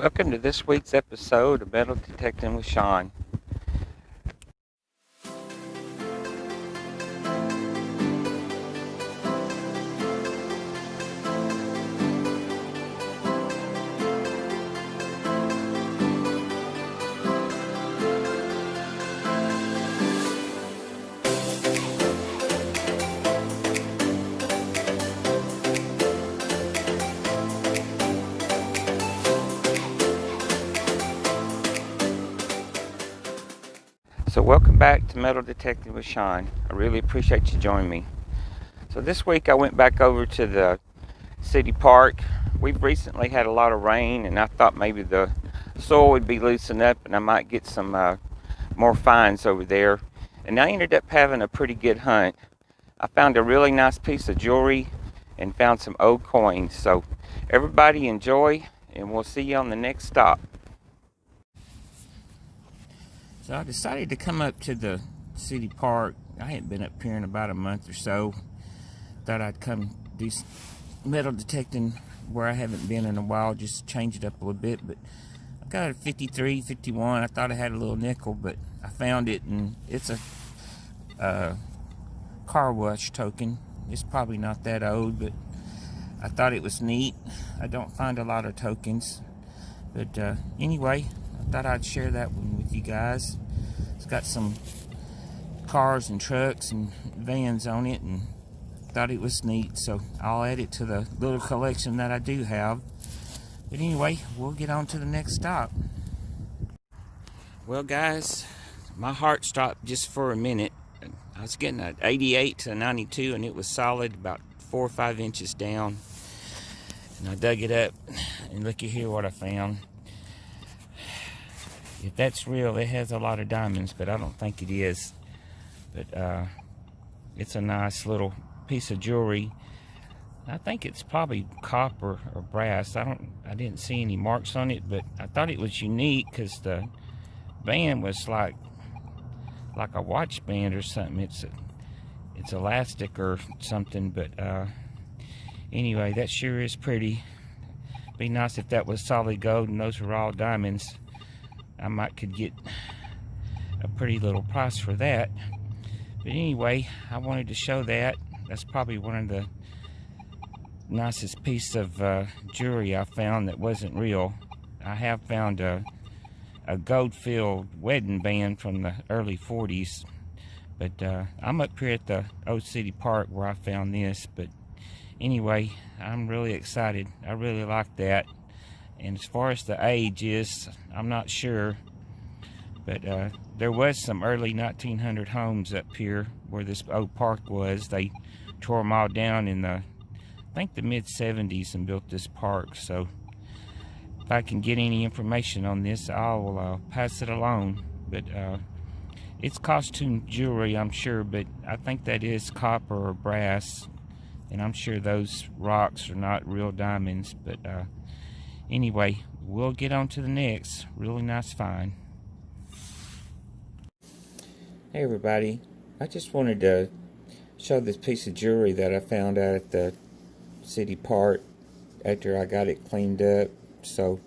Welcome to this week's episode of Metal Detecting with Sean. So welcome back to Metal Detecting with Sean. I really appreciate you joining me. So this week I went back over to the city park. We've recently had a lot of rain, and I thought maybe the soil would be loosened up and I might get some more finds over there. And I ended up having a pretty good hunt. I found a really nice piece of jewelry and found some old coins. So everybody enjoy, and we'll see you on the next stop. So I decided to come up to the city park. I hadn't been up here in about a month or so. Thought I'd come do some metal detecting where I haven't been in a while, just change it up a little bit. But I got a 53, 51. I thought I had a little nickel, but I found it, and it's a car wash token. It's probably not that old, but I thought it was neat. I don't find a lot of tokens. But anyway, I thought I'd share that one with you guys. It's got some cars and trucks and vans on it, and thought it was neat, so I'll add it to the little collection that I do have. But anyway, we'll get on to the next stop. Well guys, my heart stopped just for a minute. I was getting an 88 to a 92, and it was solid about 4 or 5 inches down. And I dug it up, and look at here what I found. If that's real, it has a lot of diamonds, but I don't think it is. But it's a nice little piece of jewelry. I think it's probably copper or brass. I didn't see any marks on it, but I thought it was unique because the band was like a watch band or something. It's elastic or something, but anyway, that sure is pretty. Be nice if that was solid gold and those were all diamonds. I could get a pretty little price for that. But anyway, I wanted to show that. That's probably one of the nicest pieces of jewelry I found that wasn't real. I have found a gold-filled wedding band from the early 40s. But I'm up here at the old city park where I found this. But anyway, I'm really excited. I really like that. And as far as the age is, I'm not sure. But there was some early 1900 homes up here where this old park was. They tore them all down in I think the mid-70s and built this park. So if I can get any information on this, I will pass it along. But it's costume jewelry, I'm sure, but I think that is copper or brass. And I'm sure those rocks are not real diamonds. But anyway, we'll get on to the next really nice find. Hey everybody, I just wanted to show this piece of jewelry that I found out at the city park after I got it cleaned up. So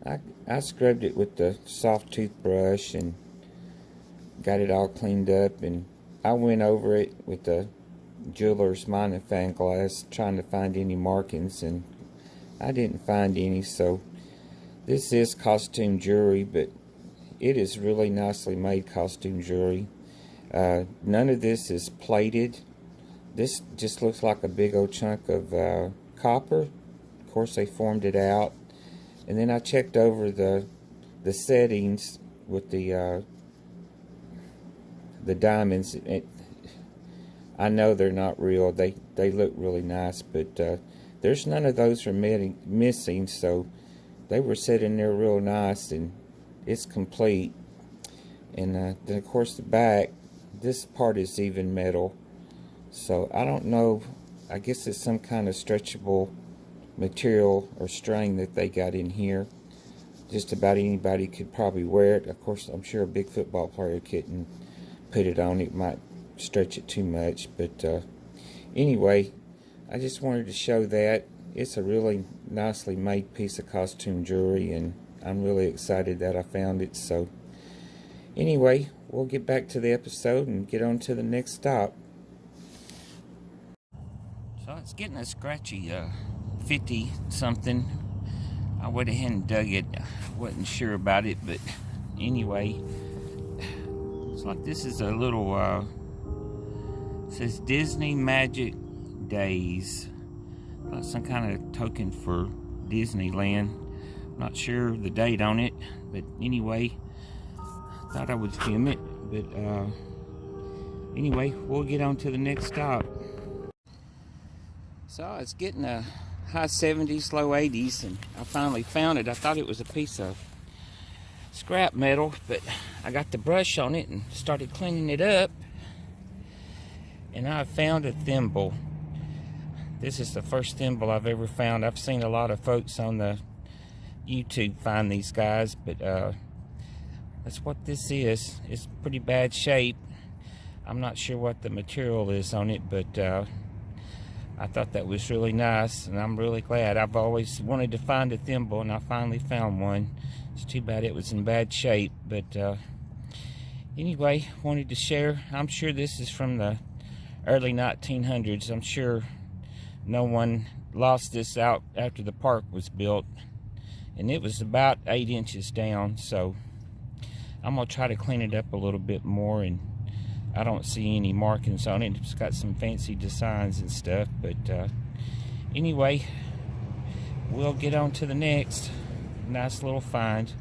I scrubbed it with the soft toothbrush and got it all cleaned up, and I went over it with the jeweler's magnifying glass trying to find any markings, and I didn't find any. So this is costume jewelry, but it is really nicely made costume jewelry. None of this is plated. This just looks like a big old chunk of copper. Of course, they formed it out, and then I checked over the settings with the diamonds. I know they're not real. They look really nice, but there's none of those missing. So they were sitting there real nice, and it's complete. And then of course the back, this part is even metal. So I don't know, I guess it's some kind of stretchable material or string that they got in here. Just about anybody could probably wear it. Of course, I'm sure a big football player couldn't put it on. It might stretch it too much. But anyway, I just wanted to show that. it's a really nicely made piece of costume jewelry, and I'm really excited that I found it. So anyway, we'll get back to the episode and get on to the next stop. So it's getting a scratchy 50 something. I went ahead and dug it. Wasn't sure about it, but anyway, it's like this is a little it says Disney Magic Days, like some kind of token for Disneyland. Not sure the date on it, but anyway, thought I would film it. But anyway, we'll get on to the next stop. So it's getting a high 70s, low 80s, and I finally found it. I thought it was a piece of scrap metal, but I got the brush on it and started cleaning it up, and I found a thimble. This is the first thimble I've ever found. I've seen a lot of folks on the YouTube find these guys, but that's what this is. It's pretty bad shape. I'm not sure what the material is on it, but I thought that was really nice, and I'm really glad. I've always wanted to find a thimble, and I finally found one. It's too bad it was in bad shape, but anyway, wanted to share. I'm sure this is from the early 1900s. I'm sure no one lost this out after the park was built, and it was about 8 inches down, so I'm gonna try to clean it up a little bit more. And I don't see any markings on it. It's got some fancy designs and stuff, but anyway, we'll get on to the next. Nice little find.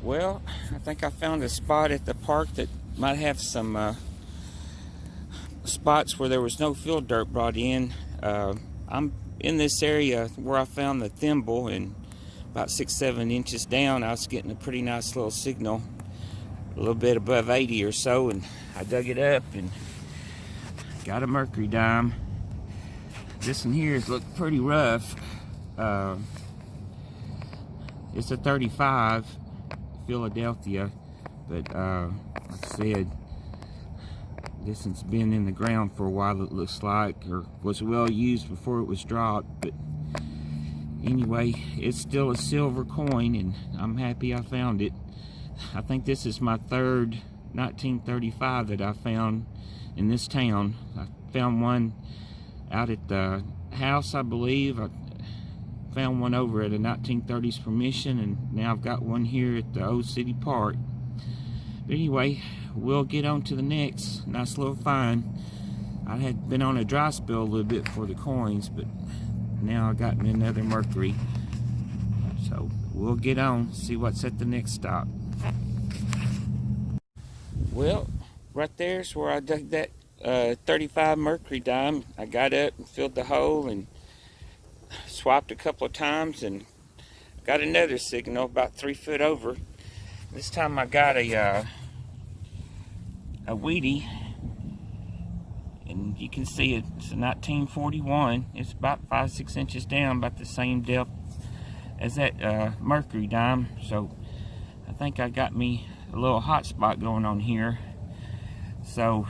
Well, I think I found a spot at the park that might have some spots where there was no field dirt brought in. I'm in this area where I found the thimble, and about 6-7 inches down I was getting a pretty nice little signal, a little bit above 80 or so, and I dug it up and got a mercury dime. This one here has looked pretty rough. It's a 35 Philadelphia, but like I said, this one's been in the ground for a while, it looks like, or was well used before it was dropped. But anyway, it's still a silver coin, and I'm happy I found it. I think this is my third 1935 that I found in this town. I found one out at the house, I believe. I found one over at a 1930s permission, and now I've got one here at the old city park. But anyway, we'll get on to the next nice little find. I had been on a dry spell a little bit for the coins, but now I got me another mercury. So we'll get on, see what's at the next stop. Well, right there's where I dug that 35 mercury dime. I got up and filled the hole and swapped a couple of times and got another signal about 3 foot over. This time I got a wheatie, and you can see it's a 1941. It's about 5-6 inches down, about the same depth as that mercury dime. So I think I got me a little hot spot going on here. So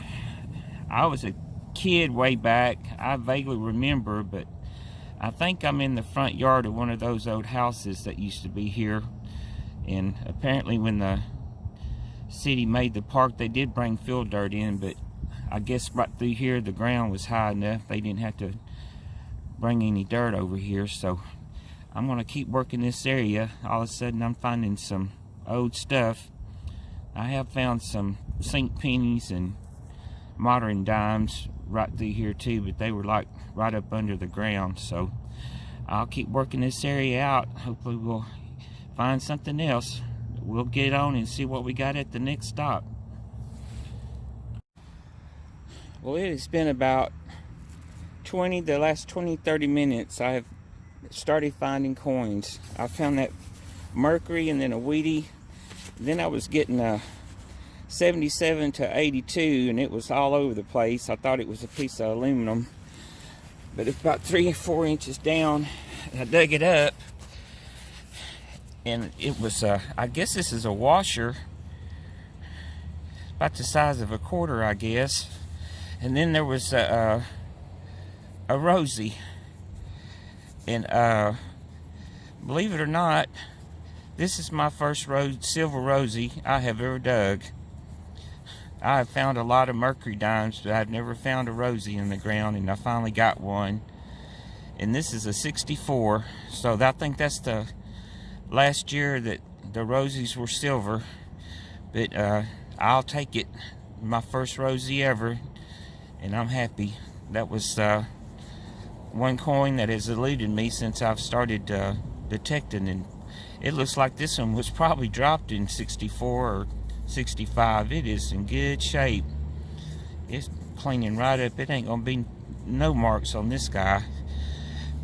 I was a kid way back, I vaguely remember, but I think I'm in the front yard of one of those old houses that used to be here. And apparently when the city made the park, they did bring field dirt in, but I guess right through here the ground was high enough they didn't have to bring any dirt over here. So I'm gonna keep working this area. All of a sudden I'm finding some old stuff. I have found some sink pennies and modern dimes right through here too, but they were like right up under the ground. So I'll keep working this area out. Hopefully we'll find something else. We'll get on and see what we got at the next stop. Well, it has been about the last 20-30 minutes I have started finding coins. I found that mercury and then a wheatie. Then I was getting a 77 to 82, and it was all over the place. I thought it was a piece of aluminum, but it's about 3 or 4 inches down. I dug it up, and it was I guess this is a washer, about the size of a quarter, I guess. And then there was a rosie. And believe it or not, this is my first silver rosie I have ever dug. I have found a lot of mercury dimes, but I've never found a rosie in the ground, and I finally got one. And this is a 64, so I think that's the last year that the rosies were silver. But I'll take it. My first rosie ever, and I'm happy. That was one coin that has eluded me since I've started detecting, and it looks like this one was probably dropped in 64 or 65. It is in good shape. It's cleaning right up. It ain't gonna be no marks on this guy.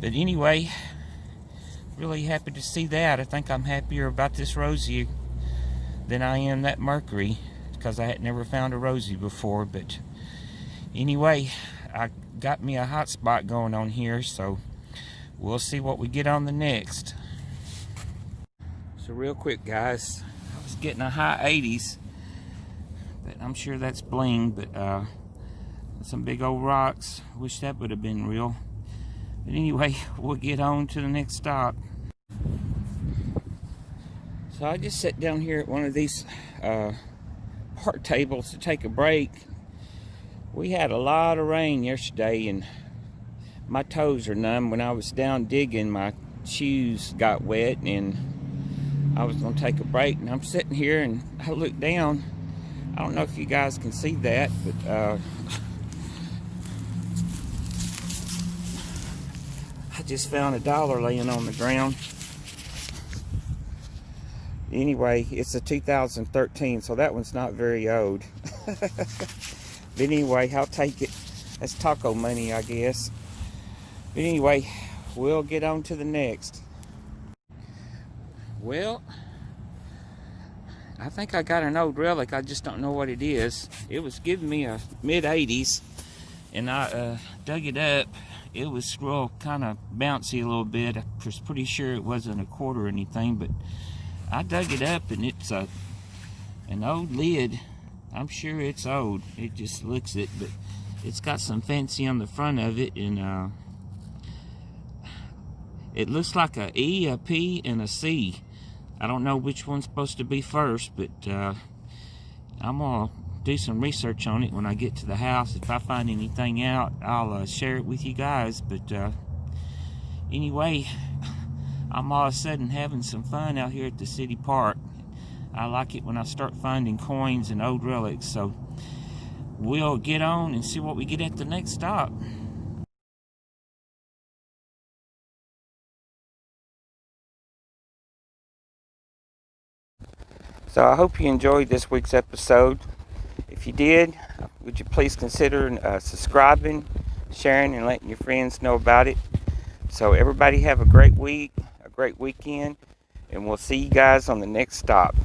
But anyway, really happy to see that. I think I'm happier about this rosie than I am that mercury, because I had never found a rosie before. But anyway, I got me a hot spot going on here, so we'll see what we get on the next. So real quick, guys, I was getting a high 80s, but I'm sure that's bling. But some big old rocks. Wish that would have been real. But anyway, we'll get on to the next stop. So I just sat down here at one of these park tables to take a break. We had a lot of rain yesterday, and my toes are numb. When I was down digging, my shoes got wet, and I was going to take a break, and I'm sitting here and I look down. I don't know if you guys can see that, but I just found $1 laying on the ground. Anyway, it's a 2013, so that one's not very old. But anyway, I'll take it. That's taco money, I guess. But anyway, we'll get on to the next. Well, I think I got an old relic. I just don't know what it is. It was giving me a mid-80s, and I dug it up. It was real kind of bouncy a little bit. I was pretty sure it wasn't a quarter or anything, but I dug it up, and it's an old lid. I'm sure it's old. It just looks it, but it's got some fancy on the front of it, and it looks like a E, a P, and a C. I don't know which one's supposed to be first, but I'm gonna do some research on it when I get to the house. If I find anything out, I'll share it with you guys. But anyway, I'm all of a sudden having some fun out here at the city park. I like it when I start finding coins and old relics. So we'll get on and see what we get at the next stop. So I hope you enjoyed this week's episode. If you did, would you please consider subscribing, sharing, and letting your friends know about it. So everybody have a great week, a great weekend, and we'll see you guys on the next stop.